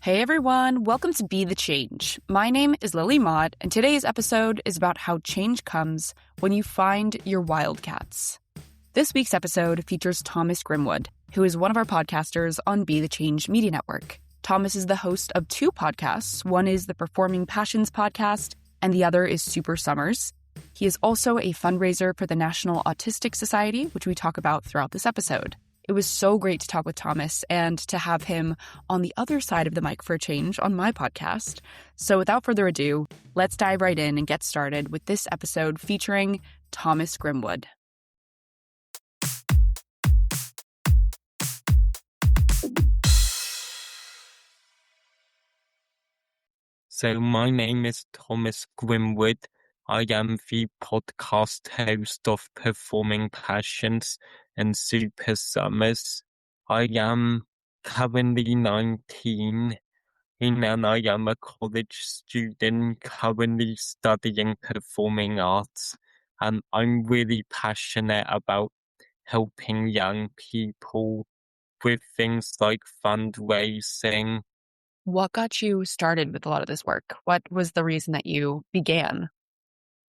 Hey everyone, welcome to Be the Change. My name is Lily Mott, and today's episode is about how change comes when you find your Wildcats. This week's episode features Thomas Grimwood, who is one of our podcasters on Be the Change Media Network. Thomas is the host of two podcasts. One is the Performing Passions podcast, and the other is Super Summers. He is also a fundraiser for the National Autistic Society, which we talk about throughout this episode. It was so great to talk with Thomas and to have him on the other side of the mic for a change on my podcast. So without further ado, let's dive right in and get started with this episode featuring Thomas Grimwood. So my name is Thomas Grimwood. I am the podcast host of Performing Passions and Super Summers. I am currently 19 and I am a college student currently studying performing arts, and I'm really passionate about helping young people with things like fundraising. What got you started with a lot of this work? What was the reason that you began?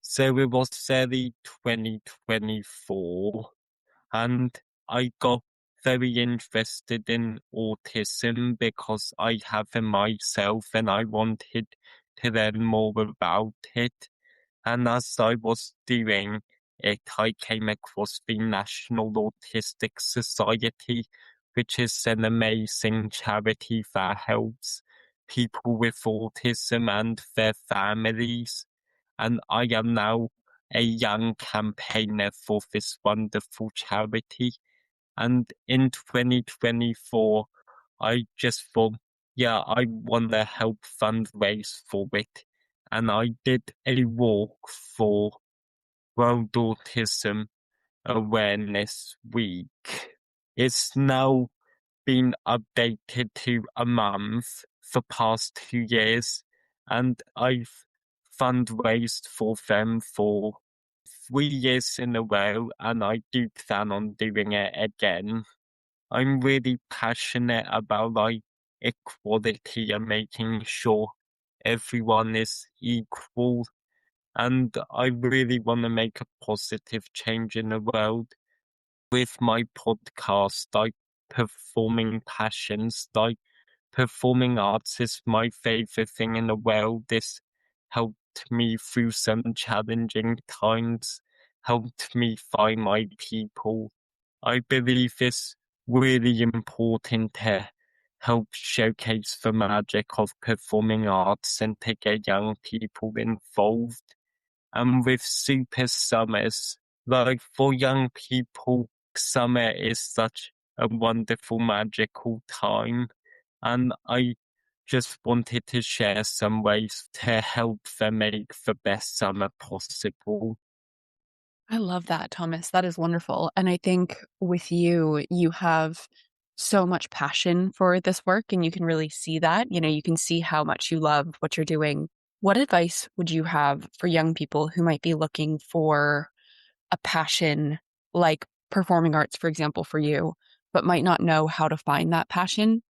So it was early 2024, and I got very interested in autism because I have it myself and I wanted to learn more about it. And as I was doing it, I came across the National Autistic Society, which is an amazing charity that helps people with autism and their families. And I am now a young campaigner for this wonderful charity. And in 2024, I just thought, I want to help fundraise for it. And I did a walk for World Autism Awareness Week. It's now been updated to a month for past 2 years, and I've fundraised for them for 3 years in a row, and I do plan on doing it again. I'm really passionate about equality and making sure everyone is equal, and I really want to make a positive change in the world. With my podcast, Performing Passions, performing arts is my favorite thing in the world. This helped me through some challenging times, helped me find my people. I believe it's really important to help showcase the magic of performing arts and to get young people involved. And with Super Summers, for young people, summer is such a wonderful, magical time. And I just wanted to share some ways to help them make the best summer possible. I love that, Thomas. That is wonderful. And I think with you, you have so much passion for this work, and you can really see that. You can see how much you love what you're doing. What advice would you have for young people who might be looking for a passion like performing arts, for example, for you, but might not know how to find that passion?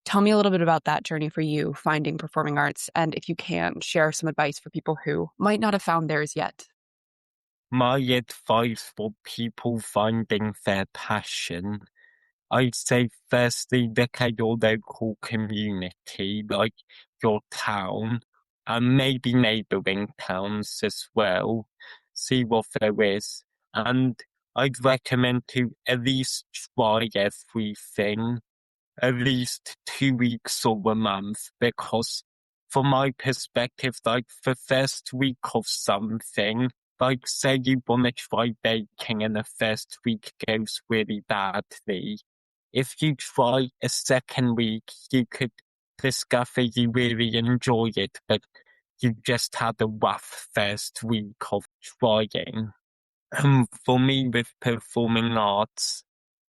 Tell me a little bit about that journey for you, finding performing arts, and if you can, share some advice for people who might not have found theirs yet. My advice for people finding their passion, I'd say firstly, look at your local community, like your town, and maybe neighbouring towns as well. See what there is. And I'd recommend to at least try everything, at least 2 weeks or a month, because from my perspective, the first week of something, say you want to try baking and the first week goes really badly. If you try a second week, you could discover you really enjoy it, but you just had a rough first week of trying. For me, with performing arts,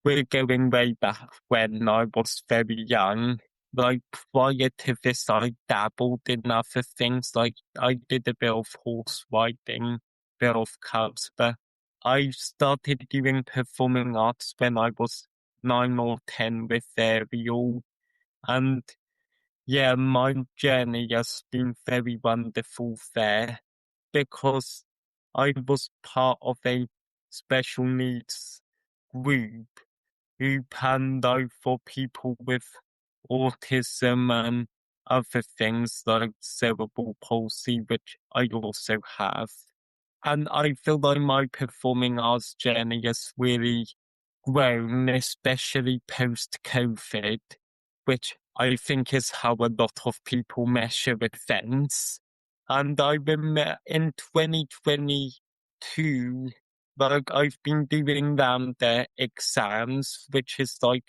we're going way back when I was very young. Prior to this, I dabbled in other things. I did a bit of horse riding, bit of cubs, but I started doing performing arts when I was 9 or 10 with Ariel. And Yeah, my journey has been very wonderful there because I was part of a special needs group who planned out for people with autism and other things like cerebral palsy, which I also have. And I feel like my performing arts journey has really grown, especially post-COVID, which I think is how a lot of people measure events. And I remember in 2022, like I've been doing their exams, which is like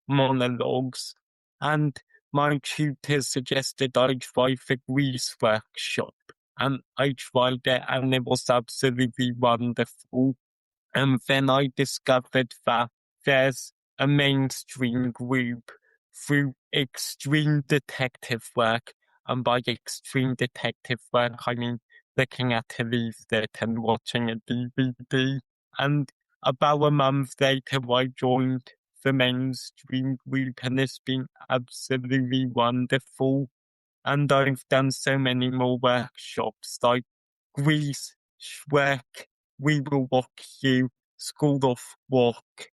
monologues, and my tutor suggested I try the Greece workshop, and I tried it, and it was absolutely wonderful. And then I discovered that there's a mainstream group through extreme detective work. And by extreme detective work, I mean looking at a leaflet and watching a DVD. And about a month later, I joined the mainstream group, and it's been absolutely wonderful. And I've done so many more workshops like Grease, Shrek, We Will Walk You, School of Walk,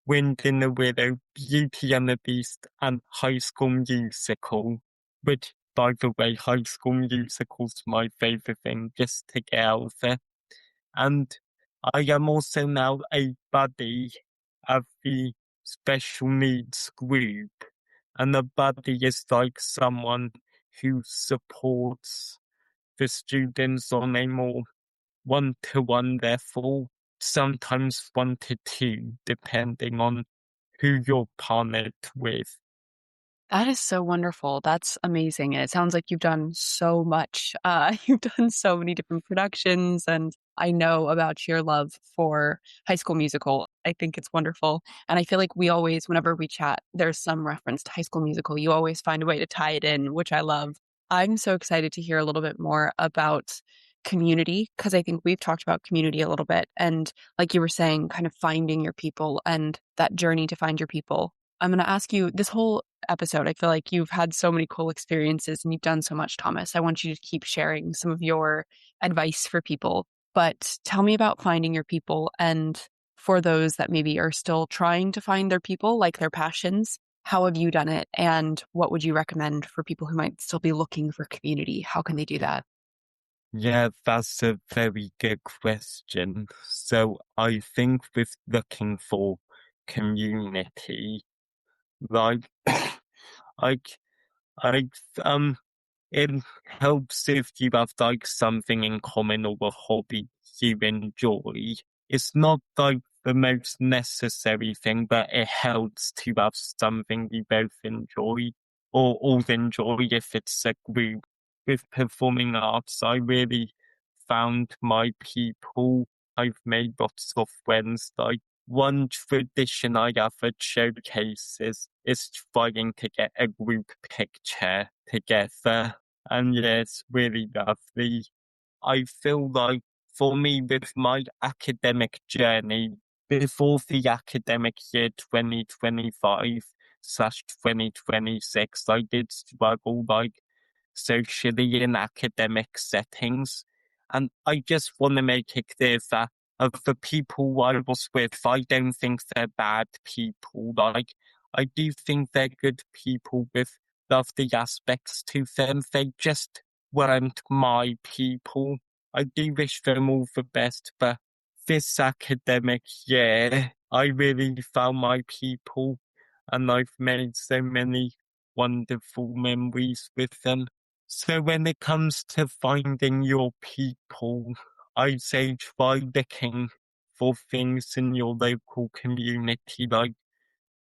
Wind in the Willow, Beauty and the Beast, and High School Musical, which, by the way, High School Musical's my favourite thing, just to get out of there. And I am also now a buddy of the special needs group. And a buddy is like someone who supports the students on a more one-to-one level, sometimes 1-to-2, depending on who you're partnered with. That is so wonderful. That's amazing. And it sounds like you've done so much. You've done so many different productions, and I know about your love for High School Musical. I think it's wonderful. And I feel like we always, whenever we chat, there's some reference to High School Musical. You always find a way to tie it in, which I love. I'm so excited to hear a little bit more about community, because I think we've talked about community a little bit. And like you were saying, kind of finding your people and that journey to find your people. I'm going to ask you this whole episode. I feel like you've had so many cool experiences and you've done so much, Thomas. I want you to keep sharing some of your advice for people. But tell me about finding your people. And for those that maybe are still trying to find their people, like their passions, how have you done it? And what would you recommend for people who might still be looking for community? How can they do that? Yeah, that's a very good question. So I think with looking for community, like, like, I, it helps if you have like something in common or a hobby you enjoy. It's not like the most necessary thing, but it helps to have something you both enjoy or all enjoy if it's a group. With performing arts, I really found my people. I've made lots of friends. Like one tradition I have at showcases is trying to get a group picture together. And yeah, it's really lovely. I feel like for me with my academic journey, before the academic year 2025/2026, I did struggle like socially in academic settings. And I just want to make it clear that of the people I was with, I don't think they're bad people. Like, I do think they're good people with lovely aspects to them. They just weren't my people. I do wish them all the best, but this academic year, I really found my people and I've made so many wonderful memories with them. So when it comes to finding your people, I say try looking for things in your local community, like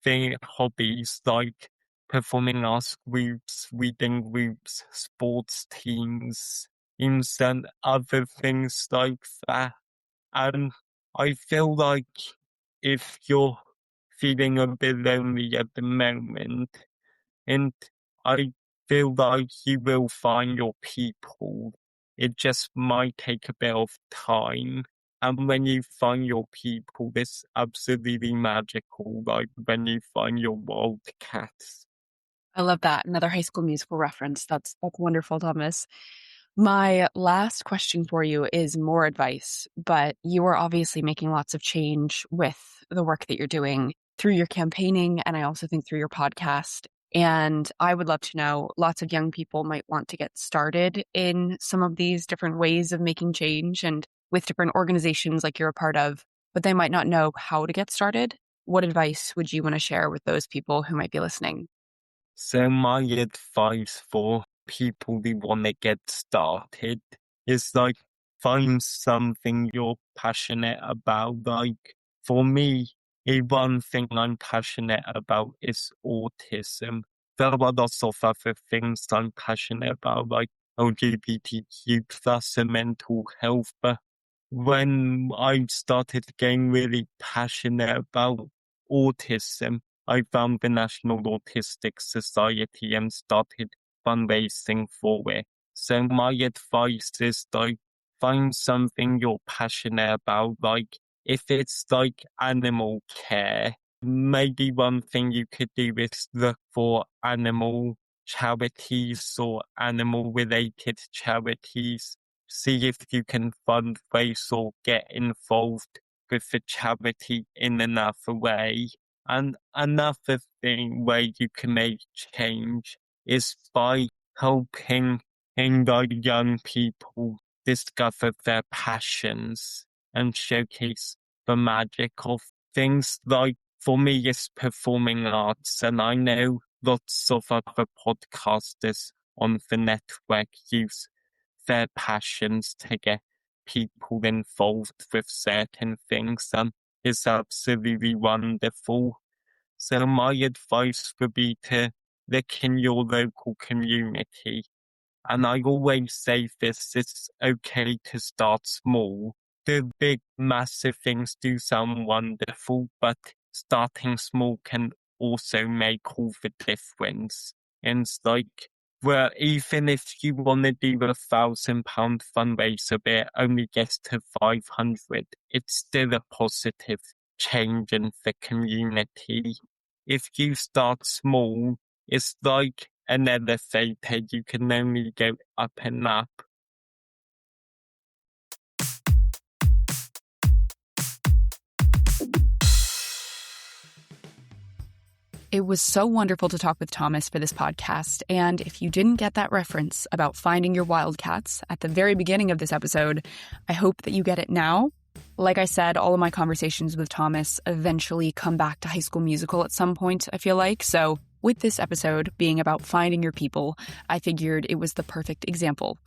their hobbies, like performing arts groups, reading groups, sports teams, and other things like that. And I feel like if you're feeling a bit lonely at the moment, and I feel like you will find your people. It just might take a bit of time. And when you find your people, it's absolutely magical, like when you find your wildcats. I love that. Another High School Musical reference. That's wonderful, Thomas. My last question for you is more advice, but you are obviously making lots of change with the work that you're doing through your campaigning, and I also think through your podcast. And I would love to know, lots of young people might want to get started in some of these different ways of making change and with different organizations like you're a part of, but they might not know how to get started. What advice would you want to share with those people who might be listening? So my advice for people who want to get started is like find something you're passionate about. Like for me, the one thing I'm passionate about is autism. There are lots of other things I'm passionate about, like LGBTQ plus and mental health. But when I started getting really passionate about autism, I found the National Autistic Society and started fundraising for it. So my advice is like find something you're passionate about. Like if it's like animal care, maybe one thing you could do is look for animal charities or animal related charities. See if you can fundraise or get involved with the charity in another way. And another thing where you can make change is by helping young people discover their passions and showcase the magic of things. Like for me, it's performing arts, and I know lots of other podcasters on the network use their passions to get people involved with certain things, and it's absolutely wonderful. So my advice would be to look in your local community. And I always say this, it's okay to start small. The big, massive things do sound wonderful, but starting small can also make all the difference. And it's like, well, even if you want to do £1,000 fundraiser, but it only gets to 500, it's still a positive change in the community. If you start small, it's like an elevator, you can only go up and up. It was so wonderful to talk with Thomas for this podcast. And if you didn't get that reference about finding your Wildcats at the very beginning of this episode, I hope that you get it now. Like I said, all of my conversations with Thomas eventually come back to High School Musical at some point, I feel like. So with this episode being about finding your people, I figured it was the perfect example.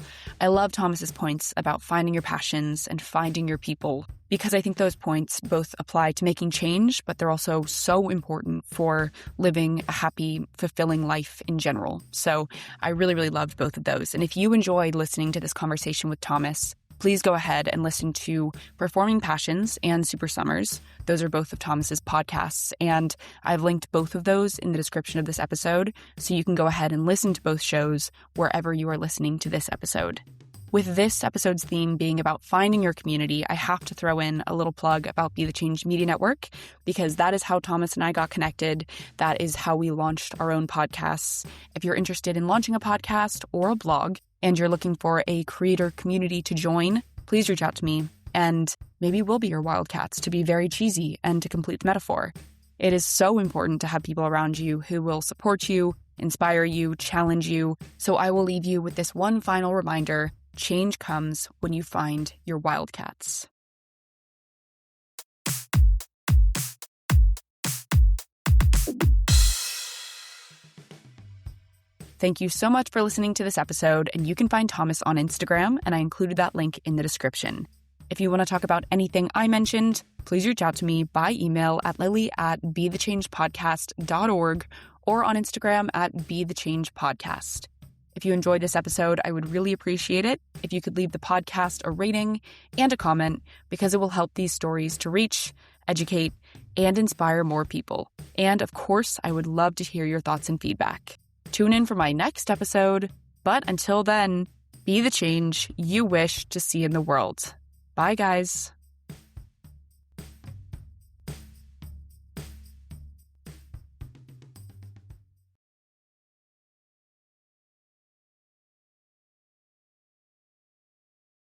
I love Thomas's points about finding your passions and finding your people, because I think those points both apply to making change, but they're also so important for living a happy, fulfilling life in general. So I really, really loved both of those. And if you enjoyed listening to this conversation with Thomas, please go ahead and listen to Performing Passions and Super Summers. Those are both of Thomas's podcasts, and I've linked both of those in the description of this episode, so you can go ahead and listen to both shows wherever you are listening to this episode. With this episode's theme being about finding your community, I have to throw in a little plug about Be the Change Media Network, because that is how Thomas and I got connected. That is how we launched our own podcasts. If you're interested in launching a podcast or a blog and you're looking for a creator community to join, please reach out to me, and maybe we'll be your Wildcats, to be very cheesy and to complete the metaphor. It is so important to have people around you who will support you, inspire you, challenge you. So I will leave you with this one final reminder. Change comes when you find your Wildcats. Thank you so much for listening to this episode, and you can find Thomas on Instagram, and I included that link in the description. If you want to talk about anything I mentioned, please reach out to me by email at lily@bethechangepodcast.org or on Instagram at bethechangepodcast. If you enjoyed this episode, I would really appreciate it if you could leave the podcast a rating and a comment, because it will help these stories to reach, educate, and inspire more people. And of course, I would love to hear your thoughts and feedback. Tune in for my next episode, but until then, be the change you wish to see in the world. Bye, guys.